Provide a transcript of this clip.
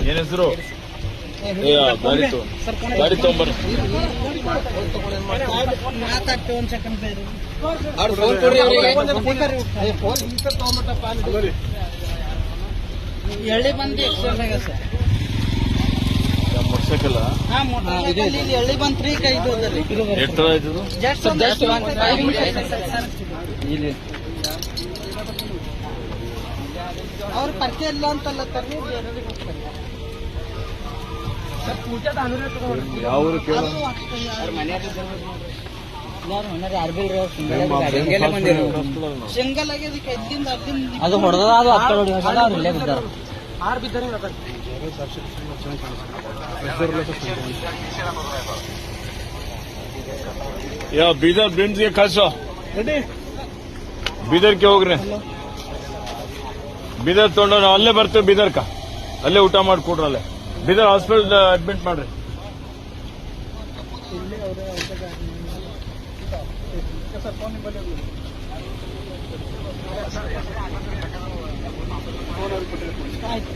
ಏನ್ ಹೆಸರು? ಗಾಡಿ ತಗೊಂಬರ್ರಿ. ಮಾತಾಡ್ತೀವಿ ಒಂದ್ ಸೆಕೆಂಡ್ ಬೇರೆ ಎಳ್ಳಿ ಬಂದು ಎಕ್ಸ್ಚೇಂಜ್ ಸರ್. ಮೋಟರ್ ಸೈಕಲ್ ಇಲ್ಲಿ ಎಳ್ಳಿ ಬಂತ್ರಿ ಇದು ಎಷ್ಟು ಆಯ್ತು? ಅವ್ರ ಪರಿಚಯ ಇಲ್ಲ ಅಂತಲ್ಲ ತರ್ರಿ ಯಾವ ಸಿಂಗಲ್ ಆಗ್ಯದಕ್ಕೆ ಎದ್ದಿಂದ ಅದು ಹೊಡೆದ ಅದು ಇಲ್ಲೇ ಬಿದ್ದಾರ. ಯಾವ ಬೀದರ್ ಬ್ರಿಮ್ಸ್ಗೆ ಕಳ್ಸೋ. ಬೀದರ್ಗೆ ಹೋಗ್ರಿ. ಬೀದರ್ ತಗೊಂಡು ನಾವು ಅಲ್ಲೇ ಬರ್ತೀವಿ. ಬೀದರ್ಕ ಅಲ್ಲೇ ಊಟ ಮಾಡಿಕೊಡ್ರಿ. ಅಲ್ಲೇ ಬೀದರ್ ಹಾಸ್ಪಿಟಲ್ ಅಡ್ಮಿಟ್ ಮಾಡ್ರಿ. ಆಯ್ತು.